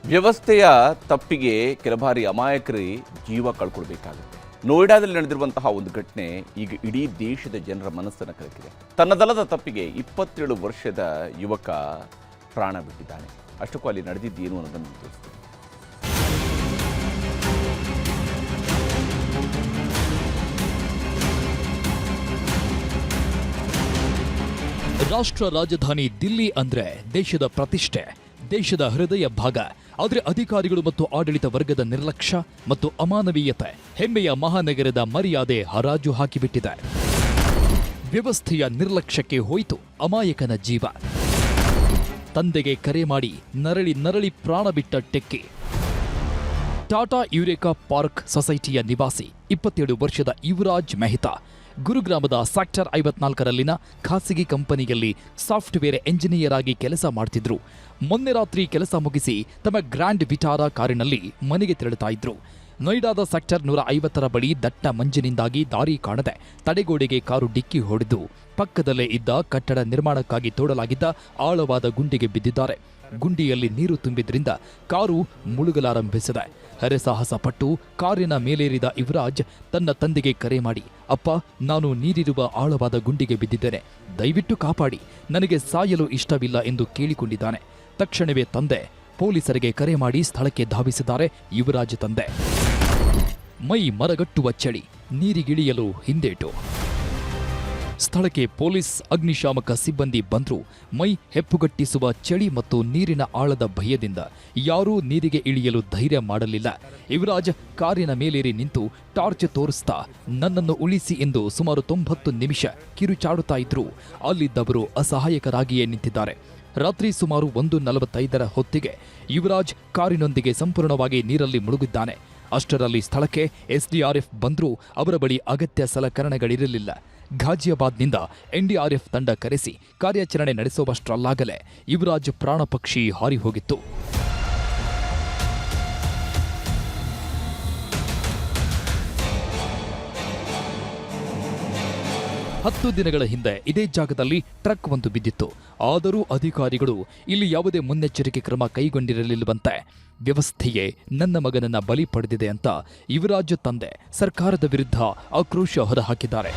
ವ್ಯವಸ್ಥೆಯ ತಪ್ಪಿಗೆ ಕೆಲ ಬಾರಿ ಅಮಾಯಕರೇ ಜೀವ ಕಳ್ಕೊಳ್ಬೇಕಾಗುತ್ತೆ. ನೋಯ್ಡಾದಲ್ಲಿ ನಡೆದಿರುವಂತಹ ಒಂದು ಘಟನೆ ಈಗ ಇಡೀ ದೇಶದ ಜನರ ಮನಸ್ಸನ್ನು ಕಲಕಿದೆ. ತನ್ನದಲ್ಲದ ತಪ್ಪಿಗೆ 27 ವರ್ಷದ ಯುವಕ ಪ್ರಾಣ ಬಿಟ್ಟಿದ್ದಾನೆ. ಅಷ್ಟಕ್ಕೂ ಅಲ್ಲಿ ನಡೆದಿದ್ದೇನು ಅನ್ನೋದನ್ನು ತಿಳಿಸ್ತೀನಿ. ರಾಷ್ಟ್ರ ರಾಜಧಾನಿ ದಿಲ್ಲಿ ಅಂದ್ರೆ ದೇಶದ ಪ್ರತಿಷ್ಠೆ, ದೇಶದ ಹೃದಯ ಭಾಗ. ಆದರೆ ಅಧಿಕಾರಿಗಳು ಮತ್ತು ಆಡಳಿತ ವರ್ಗದ ನಿರ್ಲಕ್ಷ್ಯ ಮತ್ತು ಅಮಾನವೀಯತೆ ಹೆಮ್ಮೆಯ ಮಹಾನಗರದ ಮರ್ಯಾದೆ ಹರಾಜು ಹಾಕಿಬಿಟ್ಟಿದೆ. ವ್ಯವಸ್ಥೆಯ ನಿರ್ಲಕ್ಷ್ಯಕ್ಕೆ ಹೋಯಿತು ಅಮಾಯಕನ ಜೀವ. ತಂದೆಗೆ ಕರೆ ಮಾಡಿ ನರಳಿ ಪ್ರಾಣ ಬಿಟ್ಟ ಟೆಕ್ಕಿ. ಟಾಟಾ ಯುರೇಕಾ ಪಾರ್ಕ್ ಸೊಸೈಟಿಯ ನಿವಾಸಿ 27 ವರ್ಷದ ಯುವರಾಜ್ ಮೆಹ್ತಾ ಗುರುಗ್ರಾಮದ ಸೆಕ್ಟರ್ 54ರಲ್ಲಿನ ಖಾಸಗಿ ಕಂಪನಿಯಲ್ಲಿ ಸಾಫ್ಟ್ವೇರ್ ಎಂಜಿನಿಯರ್ ಆಗಿ ಕೆಲಸ ಮಾಡ್ತಿದ್ರು. ಮೊನ್ನೆ ರಾತ್ರಿ ಕೆಲಸ ಮುಗಿಸಿ ತಮ್ಮ ಗ್ರ್ಯಾಂಡ್ ವಿಟಾರಾ ಕಾರಿನಲ್ಲಿ ಮನೆಗೆ ತೆರಳುತ್ತಾ ಇದ್ರು. ನೋಯ್ಡಾದ ಸೆಕ್ಟರ್ 150ರ ಬಳಿ ದಟ್ಟ ಮಂಜಿನಿಂದಾಗಿ ದಾರಿ ಕಾಣದೆ ತಡೆಗೋಡೆಗೆ ಕಾರು ಡಿಕ್ಕಿ ಹೊಡೆದು ಪಕ್ಕದಲ್ಲೇ ಇದ್ದ ಕಟ್ಟಡ ನಿರ್ಮಾಣಕ್ಕಾಗಿ ತೋಡಲಾಗಿದ್ದ ಆಳವಾದ ಗುಂಡಿಗೆ ಬಿದ್ದಿದ್ದಾರೆ. ಗುಂಡಿಯಲ್ಲಿ ನೀರು ತುಂಬಿದ್ರಿಂದ ಕಾರು ಮುಳುಗಲಾರಂಭಿಸಿದೆ. ಹರಸಾಹಸ ಪಟ್ಟು ಕಾರಿನ ಮೇಲೇರಿದ ಯುವರಾಜ್ ತನ್ನ ತಂದೆಗೆ ಕರೆ ಮಾಡಿ, ಅಪ್ಪ, ನಾನು ನೀರಿರುವ ಆಳವಾದ ಗುಂಡಿಗೆ ಬಿದ್ದಿದ್ದೇನೆ, ದಯವಿಟ್ಟು ಕಾಪಾಡಿ, ನನಗೆ ಸಾಯಲು ಇಷ್ಟವಿಲ್ಲ ಎಂದು ಕೇಳಿಕೊಂಡಿದ್ದಾನೆ. ತಕ್ಷಣವೇ ತಂದೆ ಪೊಲೀಸರಿಗೆ ಕರೆ ಮಾಡಿ ಸ್ಥಳಕ್ಕೆ ಧಾವಿಸಿದ್ದಾರೆ. ಯುವರಾಜ್ ತಂದೆ ಮೈ ಮರಗಟ್ಟುವ ಚಳಿ, ನೀರಿಗಿಳಿಯಲು ಹಿಂದೇಟು. ಸ್ಥಳಕ್ಕೆ ಪೊಲೀಸ್ ಅಗ್ನಿಶಾಮಕ ಸಿಬ್ಬಂದಿ ಬಂದ್ರು. ಮೈ ಹೆಪ್ಪುಗಟ್ಟಿಸುವ ಚಳಿ ಮತ್ತು ನೀರಿನ ಆಳದ ಭಯದಿಂದ ಯಾರೂ ನೀರಿಗೆ ಇಳಿಯಲು ಧೈರ್ಯ ಮಾಡಲಿಲ್ಲ. ಯುವರಾಜ್ ಕಾರಿನ ಮೇಲೇರಿ ನಿಂತು ಟಾರ್ಚ್ ತೋರಿಸ್ತಾ ನನ್ನನ್ನು ಉಳಿಸಿ ಎಂದು ಸುಮಾರು 90 ನಿಮಿಷ ಕಿರುಚಾಡುತ್ತಾ ಇದ್ರು. ಅಲ್ಲಿದ್ದವರು ಅಸಹಾಯಕರಾಗಿಯೇ ನಿಂತಿದ್ದಾರೆ. ರಾತ್ರಿ ಸುಮಾರು 1:45ರ ಹೊತ್ತಿಗೆ ಯುವರಾಜ್ ಕಾರಿನೊಂದಿಗೆ ಸಂಪೂರ್ಣವಾಗಿ ನೀರಲ್ಲಿ ಮುಳುಗಿದ್ದಾನೆ. ಅಷ್ಟರಲ್ಲಿ ಸ್ಥಳಕ್ಕೆ ಎಸ್ಡಿಆರ್ಎಫ್ ಬಂದರೂ ಅವರ ಬಳಿ ಅಗತ್ಯ ಸಲಕರಣೆಗಳಿರಲಿಲ್ಲ. ಘಾಜಿಯಾಬಾದ್ನಿಂದ ಎನ್ಡಿಆರ್ಎಫ್ ತಂಡ ಕರೆಸಿ ಕಾರ್ಯಾಚರಣೆ ನಡೆಸುವಷ್ಟರಲ್ಲಾಗಲೇ ಯುವರಾಜ್ ಪ್ರಾಣ ಪಕ್ಷಿ ಹಾರಿ ಹೋಗಿತ್ತು. ಹತ್ತು ದಿನಗಳ ಹಿಂದೆ ಇದೇ ಜಾಗದಲ್ಲಿ ಟ್ರಕ್ ಒಂದು ಬಿದ್ದಿತ್ತು. ಆದರೂ ಅಧಿಕಾರಿಗಳು ಇಲ್ಲಿ ಯಾವುದೇ ಮುನ್ನೆಚ್ಚರಿಕೆ ಕ್ರಮ ಕೈಗೊಂಡಿರಲಿಲ್ಲವಂತೆ. ವ್ಯವಸ್ಥೆಯೇ ನನ್ನ ಮಗನನ್ನ ಬಲಿ ಪಡೆದಿದೆ ಅಂತ ಯುವರಾಜ್ ತಂದೆ ಸರ್ಕಾರದ ವಿರುದ್ಧ ಆಕ್ರೋಶ ಹೊರಹಾಕಿದ್ದಾರೆ.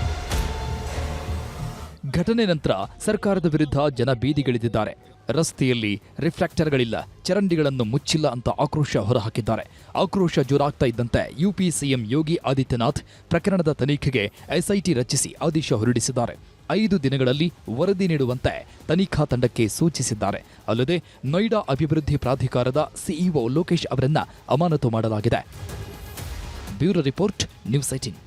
ಘಟನೆ ನಂತರ ಸರ್ಕಾರದ ವಿರುದ್ಧ ಜನ ಬೀದಿಗಿಳಿದಿದ್ದಾರೆ. ರಸ್ತೆಯಲ್ಲಿ ರಿಫ್ಲೆಕ್ಟರ್ಗಳಿಲ್ಲ, ಚರಂಡಿಗಳನ್ನು ಮುಚ್ಚಿಲ್ಲ ಅಂತ ಆಕ್ರೋಶ ಹೊರಹಾಕಿದ್ದಾರೆ. ಆಕ್ರೋಶ ಜೋರಾಗ್ತಾ ಇದ್ದಂತೆ ಯುಪಿ ಸಿಎಂ ಯೋಗಿ ಆದಿತ್ಯನಾಥ್ ಪ್ರಕರಣದ ತನಿಖೆಗೆ ಎಸ್ಐಟಿ ರಚಿಸಿ ಆದೇಶ ಹೊರಡಿಸಿದ್ದಾರೆ. 5 ದಿನಗಳಲ್ಲಿ ವರದಿ ನೀಡುವಂತೆ ತನಿಖಾ ತಂಡಕ್ಕೆ ಸೂಚಿಸಿದ್ದಾರೆ. ಅಲ್ಲದೆ ನೋಯ್ಡಾ ಅಭಿವೃದ್ಧಿ ಪ್ರಾಧಿಕಾರದ ಸಿಇಒ ಲೋಕೇಶ್ ಅವರನ್ನ ಅಮಾನತು ಮಾಡಲಾಗಿದೆ. Bureau report, news 18.